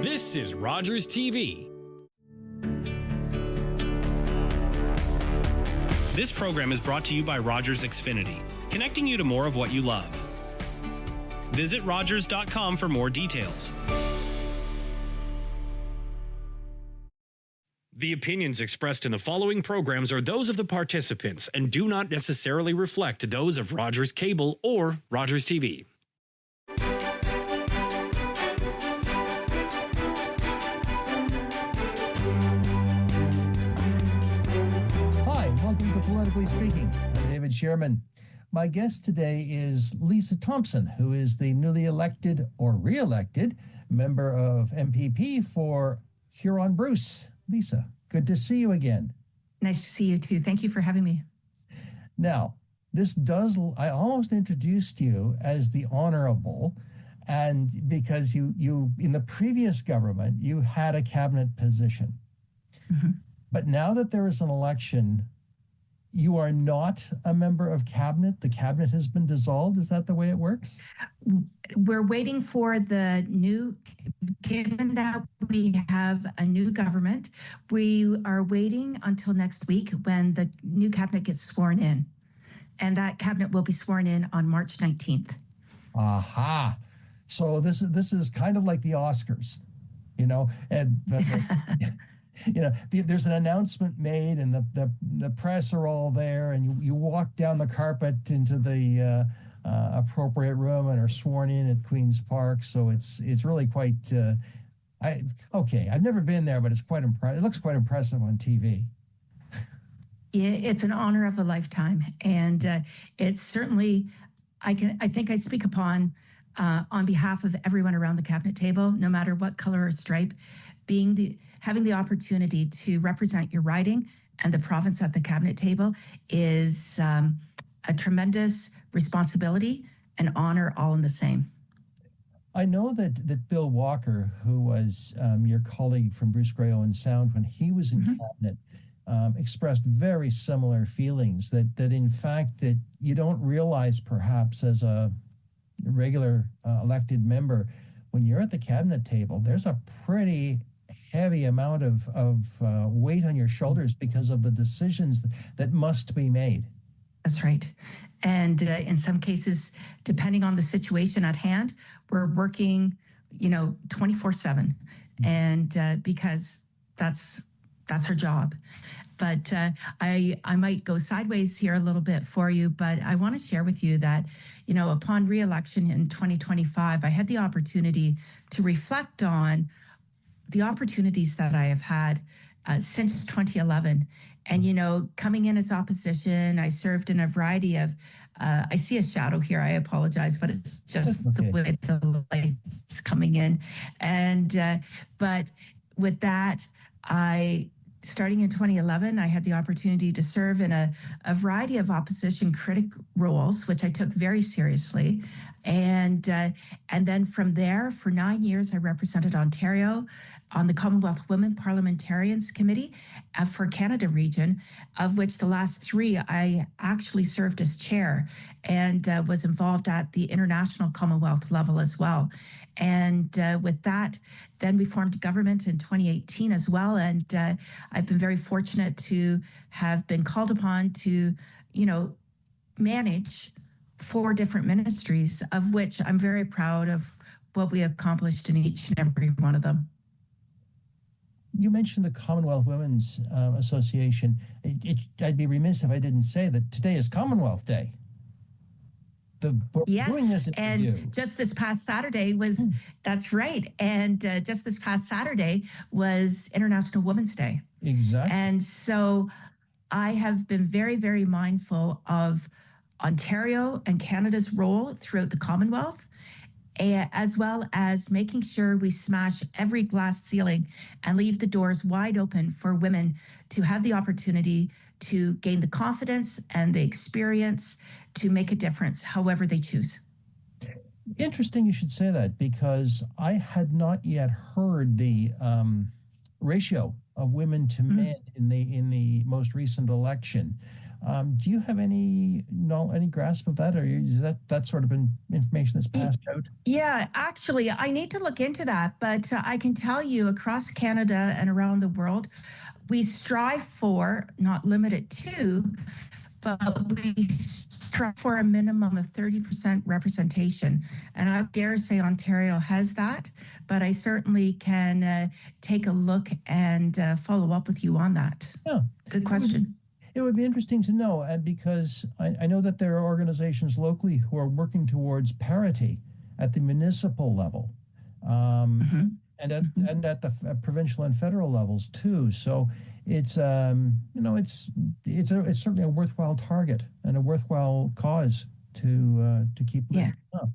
This is Rogers TV. This program is brought to you by Rogers Xfinity, connecting you to more of what you love. Visit Rogers.com for more details. The opinions expressed in the following programs are those of the participants and do not necessarily reflect those of Rogers Cable or Rogers TV. Welcome to Politically Speaking. I'm David Shearman. My guest today is Lisa Thompson, who is the newly elected or re-elected member of MPP for Huron-Bruce. Lisa, good to see you again. Nice to see you too. Thank you for having me. Now, I almost introduced you as the Honorable, and because you in the previous government, you had a cabinet position. Mm-hmm. But now that there is an election, you are not a member of cabinet. The cabinet has been dissolved. Is that the way it works? We're waiting for the new, given that we have a new government, we are waiting until next week when the new cabinet gets sworn in. And that cabinet will be sworn in on March 19th. Aha. So this is kind of like the Oscars, you know, and there's an announcement made and the press are all there, and you walk down the carpet into the appropriate room and are sworn in at Queen's Park. So it's really quite, I've never been there, but it's quite impressive. It looks quite impressive on TV. Yeah, it's an honor of a lifetime. And it's certainly, I think I speak upon on behalf of everyone around the cabinet table, no matter what color or stripe, having the opportunity to represent your riding and the province at the cabinet table is a tremendous responsibility and honor all in the same. I know that Bill Walker, who was your colleague from Bruce Grey Owen Sound when he was in mm-hmm. cabinet, expressed very similar feelings that in fact that you don't realize perhaps as a regular elected member, when you're at the cabinet table, there's a pretty heavy amount of weight on your shoulders because of the decisions that must be made. That's right. And in some cases, depending on the situation at hand, we're working, 24/7, and because that's our job. But I might go sideways here a little bit for you, but I want to share with you that, upon re-election in 2025, I had the opportunity to reflect on the opportunities that I have had since 2011. And, coming in as opposition, I served in a variety of, I see a shadow here, I apologize, but it's just okay. The way the light's coming in. And, but with that, starting in 2011, I had the opportunity to serve in a variety of opposition critic roles, which I took very seriously. And then from there, for 9 years, I represented Ontario on the Commonwealth Women Parliamentarians Committee for Canada region, of which the last 3 I actually served as chair and was involved at the international Commonwealth level as well. And with that, then we formed government in 2018 as well. And I've been very fortunate to have been called upon to, manage 4 different ministries, of which I'm very proud of what we accomplished in each and every one of them. You mentioned the Commonwealth Women's Association. I'd be remiss if I didn't say that today is Commonwealth Day. Yes, and just this past Saturday was, that's right, and just this past Saturday was International Women's Day. Exactly. And so I have been very, very mindful of Ontario and Canada's role throughout the Commonwealth, as well as making sure we smash every glass ceiling and leave the doors wide open for women to have the opportunity to gain the confidence and the experience to make a difference however they choose. Interesting you should say that, because I had not yet heard the ratio of women to men in the most recent election. Do you have any grasp of that, or is that sort of been information that's passed out? Yeah, actually, I need to look into that, but I can tell you across Canada and around the world, we strive for, not limited to, but we strive for a minimum of 30% representation. And I dare say Ontario has that, but I certainly can take a look and follow up with you on that. Yeah. Good question. It would be interesting to know, and because I know that there are organizations locally who are working towards parity at the municipal level, Mm-hmm. and at the provincial and federal levels too. So it's it's certainly a worthwhile target and a worthwhile cause to keep lifting up.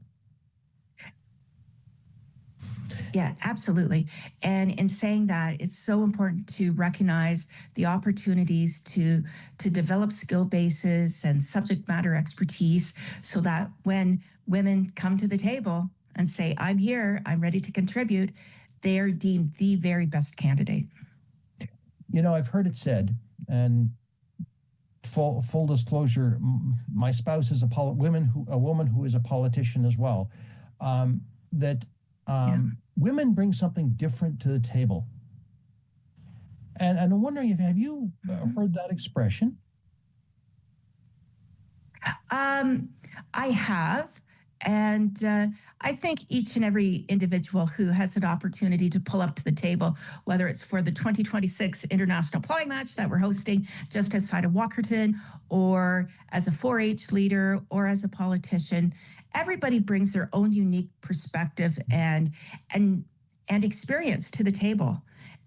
Yeah, absolutely. And in saying that, it's so important to recognize the opportunities to develop skill bases and subject matter expertise so that when women come to the table and say, I'm here, I'm ready to contribute, they are deemed the very best candidate. You know, I've heard it said, and full disclosure, my spouse is a woman who is a politician as well. That women bring something different to the table, and I'm wondering if have you heard that expression? I have. And I think each and every individual who has an opportunity to pull up to the table, whether it's for the 2026 International Plowing Match that we're hosting just outside of Walkerton, or as a 4-H leader, or as a politician, everybody brings their own unique perspective and experience to the table.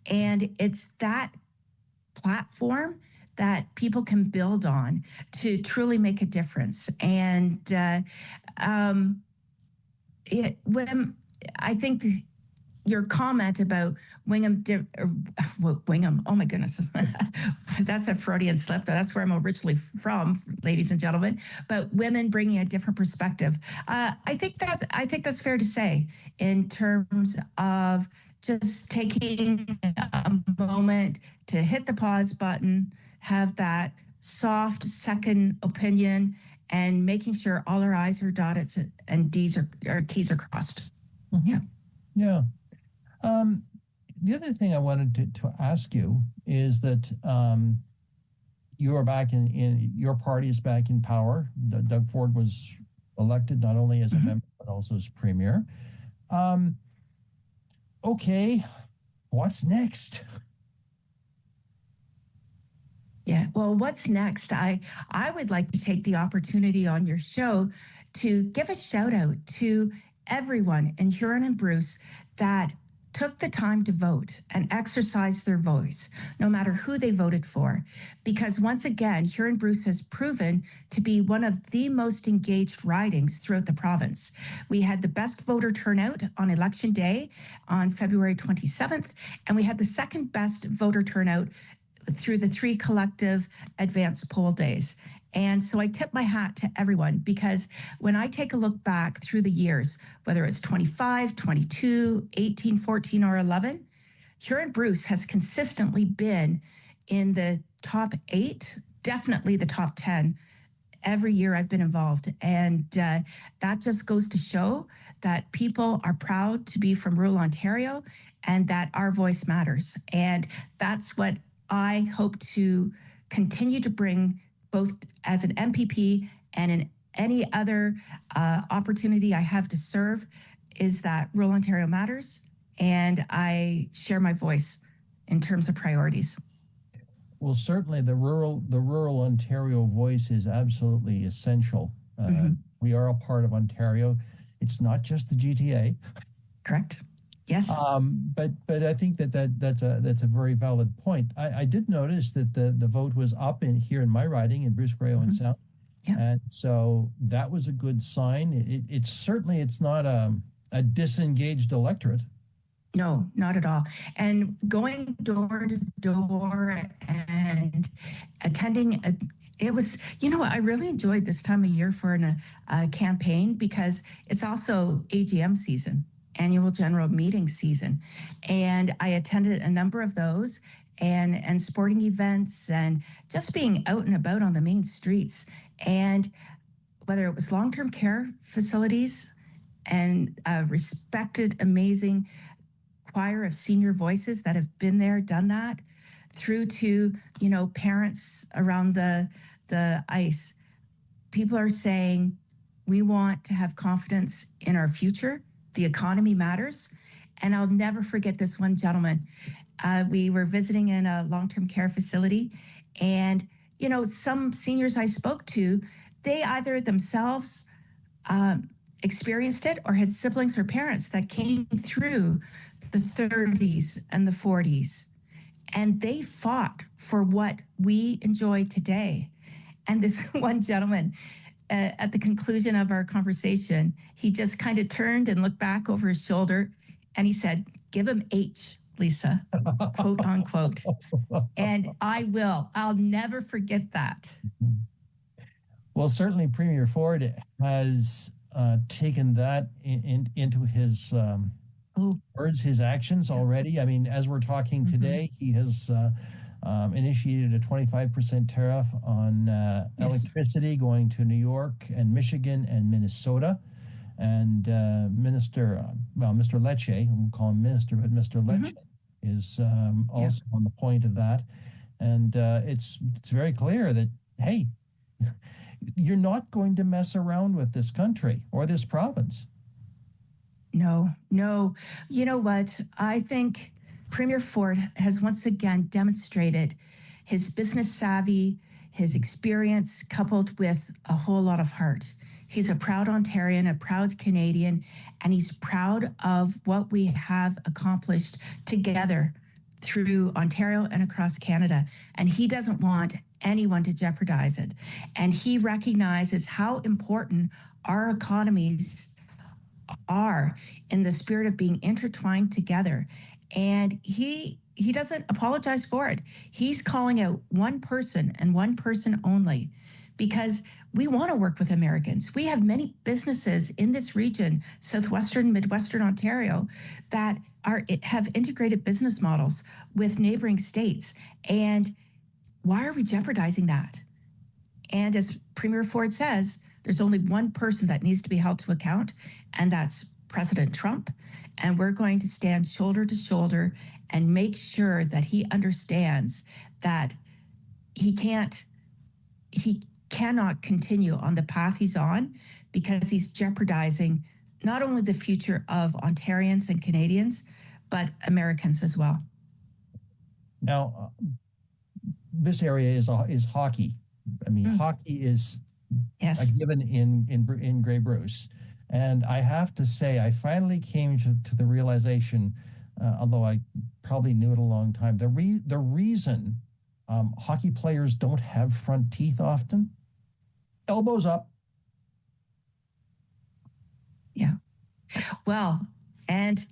And it's that platform that people can build on to truly make a difference. And when I think your comment about Wingham, oh my goodness, that's a Freudian slip. That's where I'm originally from, ladies and gentlemen. But women bringing a different perspective. I think that's fair to say in terms of just taking a moment to hit the pause button, have that soft second opinion, and making sure all our I's are dotted and T's are crossed. Mm-hmm. Yeah. Yeah. The other thing I wanted to ask you is that you are back in your party is back in power. Doug Ford was elected not only as a member but also as premier. Okay, what's next? Yeah. Well, what's next? I would like to take the opportunity on your show to give a shout out to everyone in Huron and Bruce that took the time to vote and exercise their voice, no matter who they voted for. Because once again, Huron-Bruce has proven to be one of the most engaged ridings throughout the province. We had the best voter turnout on Election Day on February 27th, and we had the second best voter turnout through the 3 collective advanced poll days. And so I tip my hat to everyone, because when I take a look back through the years, whether it's 25, 22, 18, 14, or 11, Huron-Bruce has consistently been in the top 8, definitely the top 10 every year I've been involved. And that just goes to show that people are proud to be from rural Ontario and that our voice matters. And that's what I hope to continue to bring, both as an MPP and in any other opportunity I have to serve, is that rural Ontario matters, and I share my voice in terms of priorities. Well, certainly the rural Ontario voice is absolutely essential. We are a part of Ontario. It's not just the GTA. Correct. Yes. But I think that's a very valid point. I did notice that the vote was up here in my riding in Bruce Grey and Sound. Yeah. And so that was a good sign. It's certainly not a disengaged electorate. No, not at all. And going door to door and attending it was, I really enjoyed this time of year for a campaign, because it's also AGM season. annual general meeting season. And I attended a number of those and sporting events and just being out and about on the main streets. And whether it was long-term care facilities and a respected, amazing choir of senior voices that have been there, done that, through to, parents around the ice. People are saying, we want to have confidence in our future. The economy matters. And I'll never forget this one gentleman. We were visiting in a long-term care facility, and, some seniors I spoke to, they either themselves experienced it or had siblings or parents that came through the 30s and the 40s. And they fought for what we enjoy today. And this one gentleman, at the conclusion of our conversation, he just kind of turned and looked back over his shoulder and he said, "Give him H, Lisa," quote unquote. And I'll never forget that. Well, certainly Premier Ford has taken that into his words, his actions already. I mean, as we're talking today, he has initiated a 25% tariff on electricity going to New York and Michigan and Minnesota. And Mr. Lecce, we'll call him Minister, but Mr. Lecce is also on the point of that. And it's very clear that, hey, you're not going to mess around with this country or this province. No. You know what? I think Premier Ford has once again demonstrated his business savvy, his experience, coupled with a whole lot of heart. He's a proud Ontarian, a proud Canadian, and he's proud of what we have accomplished together through Ontario and across Canada. And he doesn't want anyone to jeopardize it. And he recognizes how important our economies are in the spirit of being intertwined together. And he doesn't apologize for it. He's calling out one person and one person only, because we want to work with Americans. We have many businesses in this region, southwestern, midwestern Ontario, that have integrated business models with neighboring states. And why are we jeopardizing that? And as Premier Ford says, there's only one person that needs to be held to account, and that's President Trump. And we're going to stand shoulder to shoulder and make sure that he understands that he cannot continue on the path he's on, because he's jeopardizing not only the future of Ontarians and Canadians, but Americans as well. Now, this area is hockey. I mean, hockey is a given in Grey Bruce. And I have to say, I finally came to the realization, although I probably knew it a long time, the reason hockey players don't have front teeth often, elbows up. Yeah. Well, and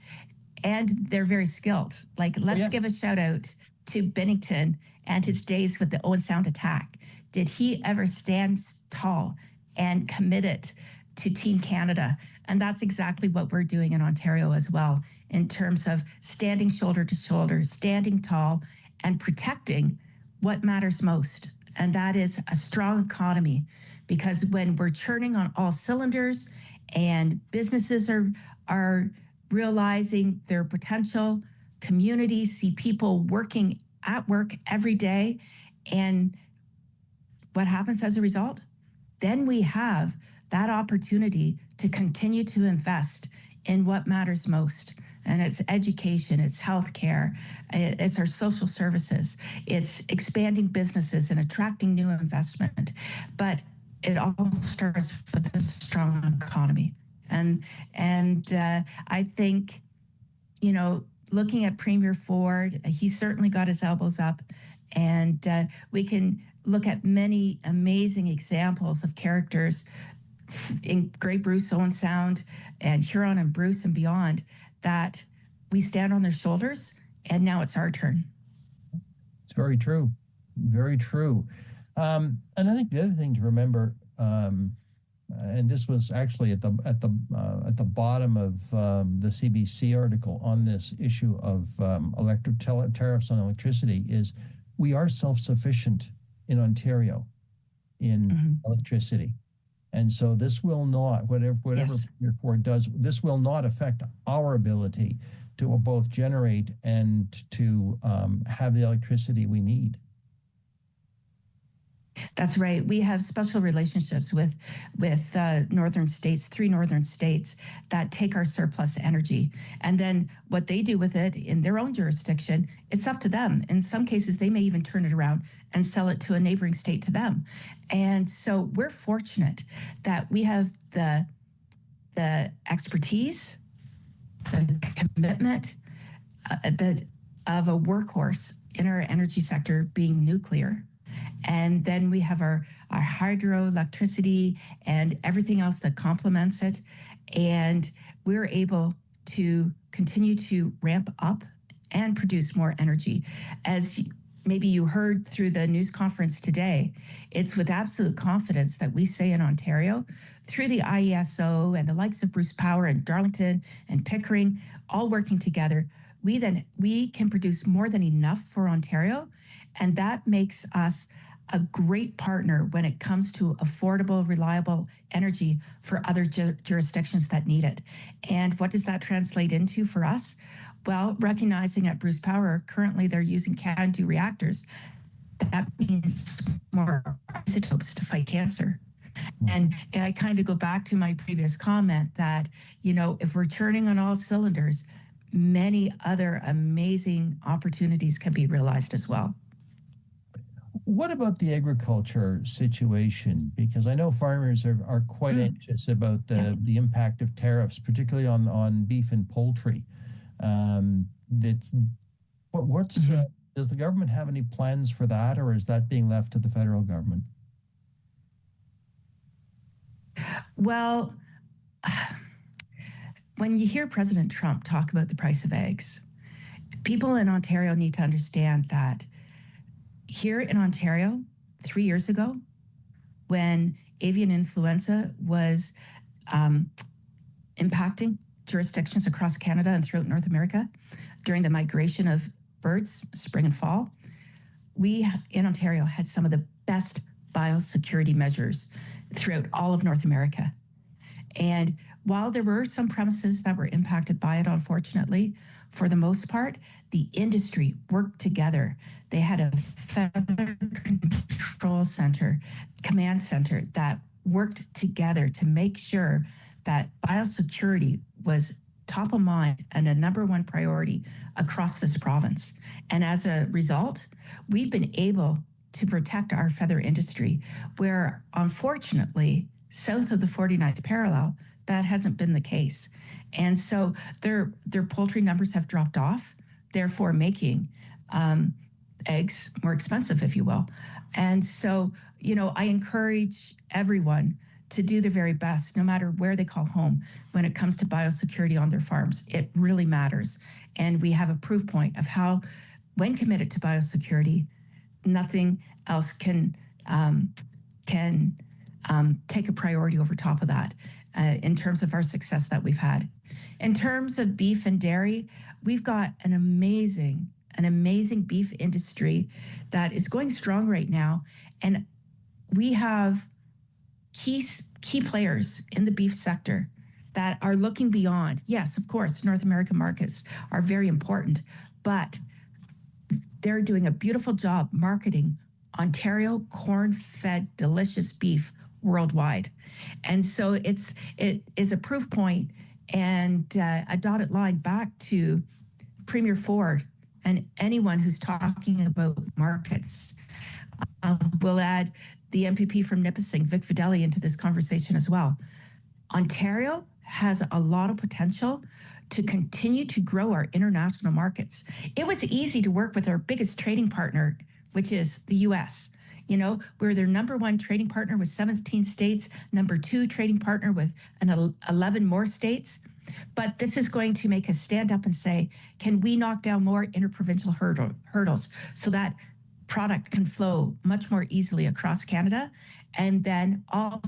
they're very skilled. Like, let's give a shout out to Bennington and his days with the Owen Sound attack. Did he ever stand tall and committed to Team Canada? And that's exactly what we're doing in Ontario as well, in terms of standing shoulder to shoulder, standing tall, and protecting what matters most. And that is a strong economy. Because when we're churning on all cylinders and businesses are realizing their potential, communities see people working at work every day, and what happens as a result? Then we have that opportunity to continue to invest in what matters most. And it's education, it's healthcare, it's our social services, it's expanding businesses and attracting new investment. But it all starts with a strong economy. And I think, looking at Premier Ford, he certainly got his elbows up. And we can look at many amazing examples of characters in Grey Bruce, Owen Sound, and Huron and Bruce and beyond, that we stand on their shoulders, and now it's our turn. It's very true. Very true. And I think the other thing to remember, and this was actually at the bottom of the CBC article on this issue of tariffs on electricity, is we are self-sufficient in Ontario in electricity. And so this will not, whatever Yes. Premier Ford does, this will not affect our ability to both generate and to have the electricity we need. That's right. We have special relationships with northern states, 3 northern states that take our surplus energy, and then what they do with it in their own jurisdiction, it's up to them. In some cases, they may even turn it around and sell it to a neighboring state to them. And so we're fortunate that we have the expertise, the commitment of a workhorse in our energy sector being nuclear. And then we have our hydroelectricity and everything else that complements it. And we're able to continue to ramp up and produce more energy. As maybe you heard through the news conference today, it's with absolute confidence that we say in Ontario, through the IESO and the likes of Bruce Power and Darlington and Pickering, all working together, we can produce more than enough for Ontario. And that makes us a great partner when it comes to affordable, reliable energy for other jurisdictions that need it. And what does that translate into for us? Well, recognizing at Bruce Power, currently they're using CANDU reactors. That means more isotopes to fight cancer. And I kind of go back to my previous comment that, if we're turning on all cylinders, many other amazing opportunities can be realized as well. What about the agriculture situation? Because I know farmers are quite anxious about the impact of tariffs, particularly on beef and poultry. Does the government have any plans for that, or is that being left to the federal government? Well, when you hear President Trump talk about the price of eggs, people in Ontario need to understand that here in Ontario, 3 years ago, when avian influenza was impacting jurisdictions across Canada and throughout North America during the migration of birds, spring and fall, we in Ontario had some of the best biosecurity measures throughout all of North America. And while there were some premises that were impacted by it, unfortunately, for the most part, the industry worked together. They had a feather control center, command center that worked together to make sure that biosecurity was top of mind and a number one priority across this province. And as a result, we've been able to protect our feather industry, where unfortunately, south of the 49th parallel, that hasn't been the case. And so their poultry numbers have dropped off, therefore making eggs more expensive, if you will. And so, I encourage everyone to do their very best, no matter where they call home, when it comes to biosecurity on their farms. It really matters. And we have a proof point of how, when committed to biosecurity, nothing else can take a priority over top of that in terms of our success that we've had. In terms of beef and dairy, we've got an amazing beef industry that is going strong right now. And we have key players in the beef sector that are looking beyond. Yes, of course, North American markets are very important, but they're doing a beautiful job marketing Ontario corn-fed delicious beef worldwide. And so it is a proof point and a dotted line back to Premier Ford and anyone who's talking about markets. We'll add the MPP from Nipissing, Vic Fideli, into this conversation as well. Ontario has a lot of potential to continue to grow our international markets. It was easy to work with our biggest trading partner, which is the US. We're their number one trading partner with 17 states, number 2 trading partner with 11 more states. But this is going to make us stand up and say, can we knock down more interprovincial hurdles so that product can flow much more easily across Canada? And then also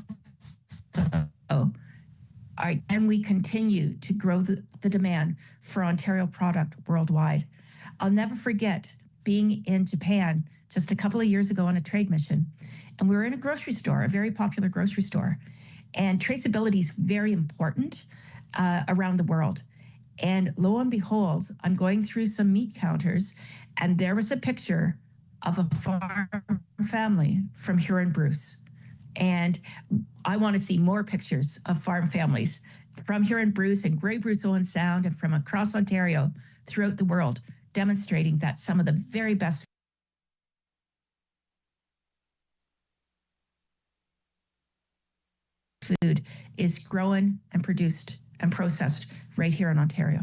and we continue to grow the demand for Ontario product worldwide. I'll never forget being in Japan just a couple of years ago on a trade mission, and we were in a grocery store, a very popular grocery store, and traceability is very important around the world. And lo and behold, I'm going through some meat counters, and there was a picture of a farm family from Huron-Bruce. And I want to see more pictures of farm families from Huron-Bruce and Grey Bruce Owen Sound and from across Ontario throughout the world, demonstrating that some of the very best food is grown and produced and processed right here in Ontario.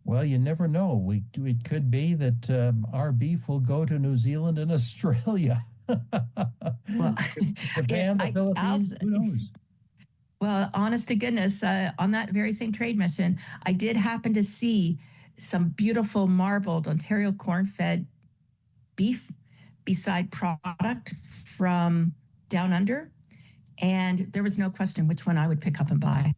Well, you never know. It could be that our beef will go to New Zealand and Australia. Well, Japan, the Philippines, who knows? Well, honest to goodness, on that very same trade mission, I did happen to see some beautiful marbled Ontario corn-fed beef beside product from down under, and there was no question which one I would pick up and buy.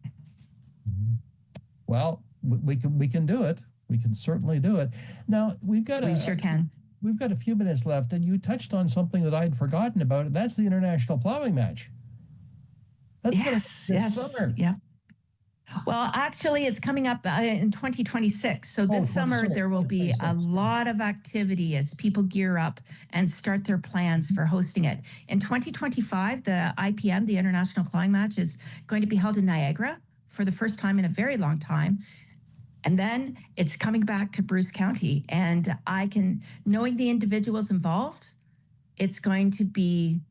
Well, we can do it. We can certainly do it. Now we sure can. We've got a few minutes left, and you touched on something that I'd forgotten about, and that's the international plowing match. That's this summer. Yeah. Well, actually, it's coming up in 2026. So this summer, there will be a lot of activity as people gear up and start their plans for hosting it. In 2025, the IPM, the International Plowing Match, is going to be held in Niagara for the first time in a very long time. And then it's coming back to Bruce County. And knowing the individuals involved, it's going to be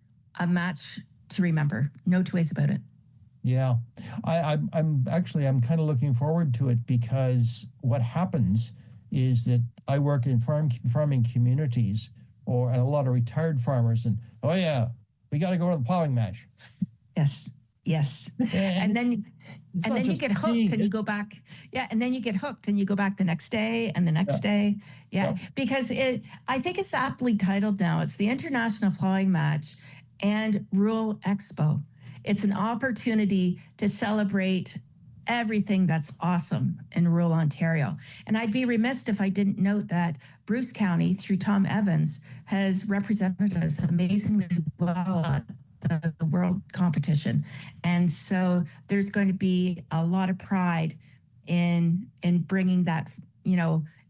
a match to remember. No two ways about it. Yeah, I'm kind of looking forward to it, because what happens is that I work in farming communities and a lot of retired farmers, and oh yeah, we got to go to the plowing match. Yes. And then you get hooked and you go back. Yeah, and then you get hooked and you go back the next day and the next day. Yeah, because I think it's aptly titled now. It's the International Plowing Match and Rural Expo. It's an opportunity to celebrate everything that's awesome in rural Ontario. And I'd be remiss if I didn't note that Bruce County, through Tom Evans, has represented us amazingly well at the world competition. And so there's going to be a lot of pride in bringing that,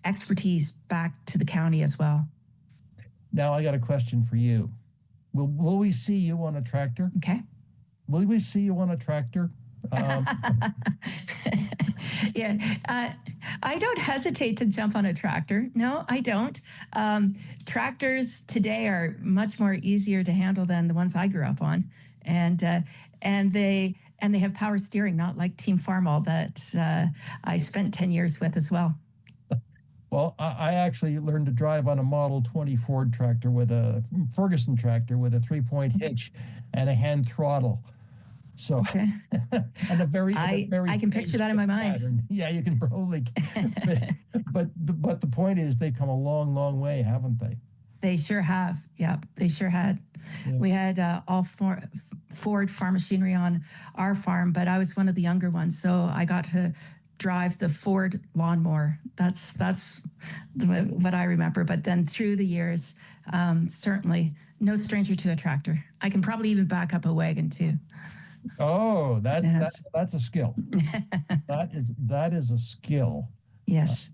expertise back to the county as well. Now I got a question for you. Will we see you on a tractor? Okay. Will we see you on a tractor? Yeah, I don't hesitate to jump on a tractor. No, I don't. Tractors today are much more easier to handle than the ones I grew up on, and they have power steering, not like Team Farmall that I spent 10 years with as well. Well, I actually learned to drive on a Model 20 Ford tractor Ferguson tractor with a 3-point hitch and a hand throttle. So, okay. and I can picture that in my mind. Pattern. Yeah, you can probably. but the point is, they've come a long, long way, haven't they? They sure have. Yeah, they sure had. Yeah. We had all Ford farm machinery on our farm, but I was one of the younger ones, so I got to drive the Ford lawnmower. That's what I remember. But then through the years, certainly no stranger to a tractor. I can probably even back up a wagon too. Oh, that's a skill. that is a skill. Yes,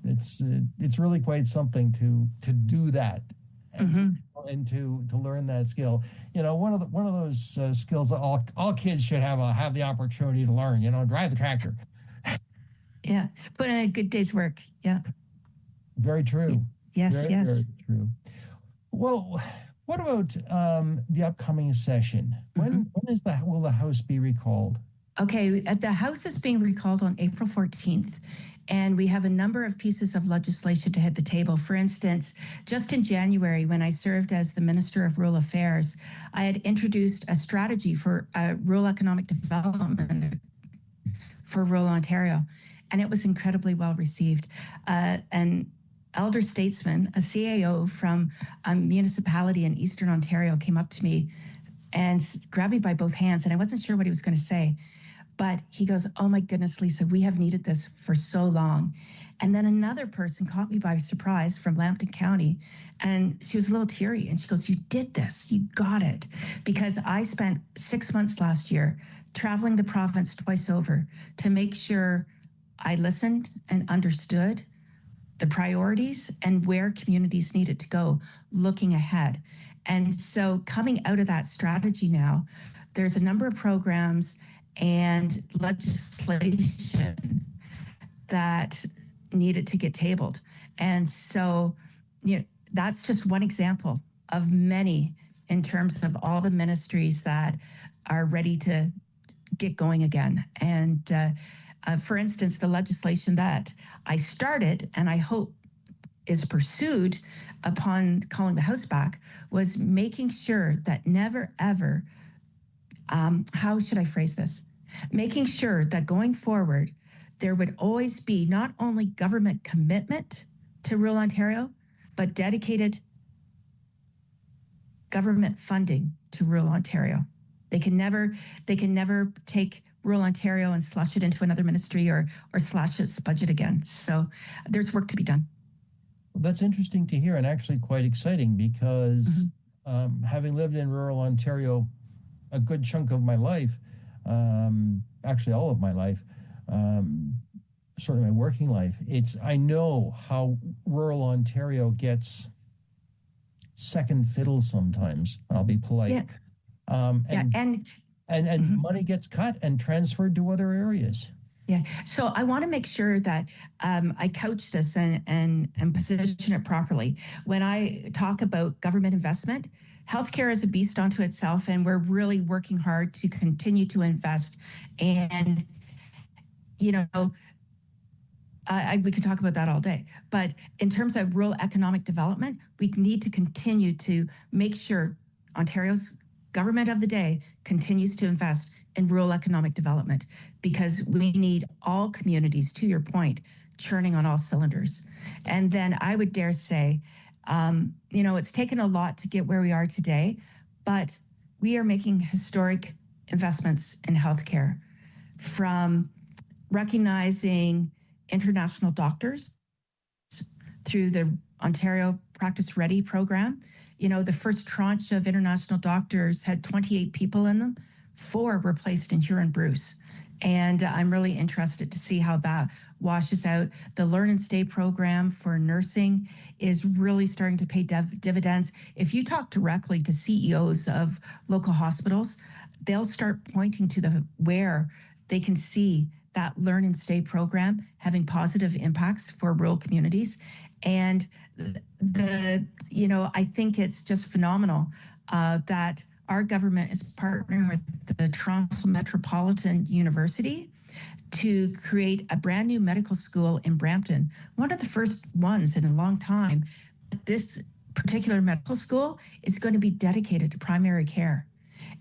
it's really quite something to do that, and to learn that skill. One of those skills that all kids should have the opportunity to learn. Drive the tractor. Yeah, put in a good day's work. Yeah, very true. Yes, yes, very true. Well, what about the upcoming session? When will the House be recalled? Okay, the House is being recalled on April 14th, and we have a number of pieces of legislation to hit the table. For instance, just in January, when I served as the Minister of Rural Affairs, I had introduced a strategy for rural economic development for rural Ontario, and it was incredibly well received. An elder statesman, a CAO from a municipality in Eastern Ontario, came up to me and grabbed me by both hands. And I wasn't sure what he was going to say. But he goes, "Oh my goodness, Lisa, we have needed this for so long." And then another person caught me by surprise from Lambton County. And she was a little teary. And she goes, "You did this. You got it." Because I spent 6 months last year traveling the province twice over to make sure I listened and understood the priorities and where communities needed to go looking ahead. And so coming out of that strategy now, there's a number of programs and legislation that needed to get tabled. And so, that's just one example of many in terms of all the ministries that are ready to get going again. And for instance, the legislation that I started and I hope is pursued upon calling the House back was making sure that never, ever, how should I phrase this? Making sure that going forward, there would always be not only government commitment to rural Ontario, but dedicated government funding to rural Ontario. They can never take rural Ontario and slush it into another ministry or slash its budget again. So there's work to be done. Well, that's interesting to hear and actually quite exciting because having lived in rural Ontario a good chunk of my life, actually all of my life, certainly my working life, I know how rural Ontario gets second fiddle sometimes. I'll be polite. Yeah. And money gets cut and transferred to other areas. Yeah. So I want to make sure that I couch this and position it properly. When I talk about government investment, healthcare is a beast unto itself, and we're really working hard to continue to invest. And, we could talk about that all day. But in terms of rural economic development, we need to continue to make sure Ontario's government of the day continues to invest in rural economic development, because we need all communities, to your point, churning on all cylinders. And then I would dare say, it's taken a lot to get where we are today, but we are making historic investments in healthcare, from recognizing international doctors through the Ontario Practice Ready program. The first tranche of international doctors had 28 people in them. 4 were placed in Huron-Bruce. And I'm really interested to see how that washes out. The Learn and Stay program for nursing is really starting to pay dividends. If you talk directly to CEOs of local hospitals, they'll start pointing to where they can see that Learn and Stay program having positive impacts for rural communities. And I think it's just phenomenal that our government is partnering with the Toronto Metropolitan University to create a brand new medical school in Brampton, one of the first ones in a long time. This particular medical school is going to be dedicated to primary care.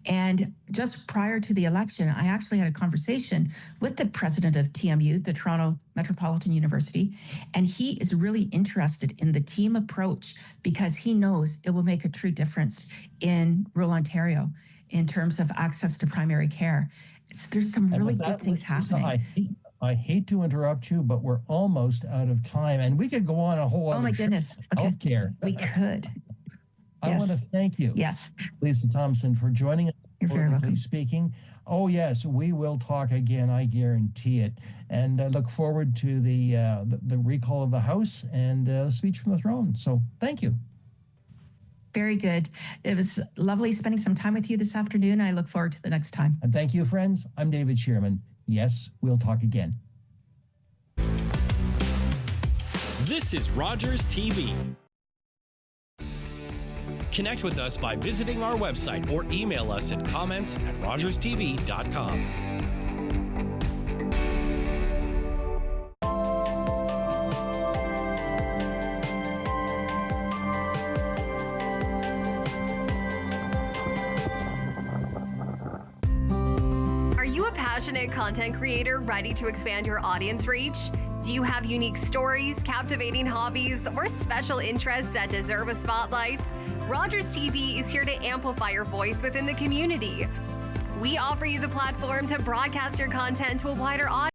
And just prior to the election, I actually had a conversation with the president of TMU, the Toronto Metropolitan University, and he is really interested in the team approach because he knows it will make a true difference in rural Ontario in terms of access to primary care. There's some really good things happening. I hate to interrupt you, but we're almost out of time, and we could go on a whole other Oh my goodness. Okay. Healthcare. We could. I want to thank you, Lisa Thompson, for joining us. You're very welcome. Speaking. Oh yes, we will talk again. I guarantee it. And I look forward to the recall of the House and the speech from the throne. So thank you. Very good. It was lovely spending some time with you this afternoon. I look forward to the next time. And thank you, friends. I'm David Shearman. Yes, we'll talk again. This is Rogers TV. Connect with us by visiting our website or email us at comments@rogerstv.com. Are you a passionate content creator ready to expand your audience reach? Do Do you have unique stories, captivating hobbies, or special interests that deserve a spotlight? Rogers TV is here to amplify your voice within the community. We offer you the platform to broadcast your content to a wider audience.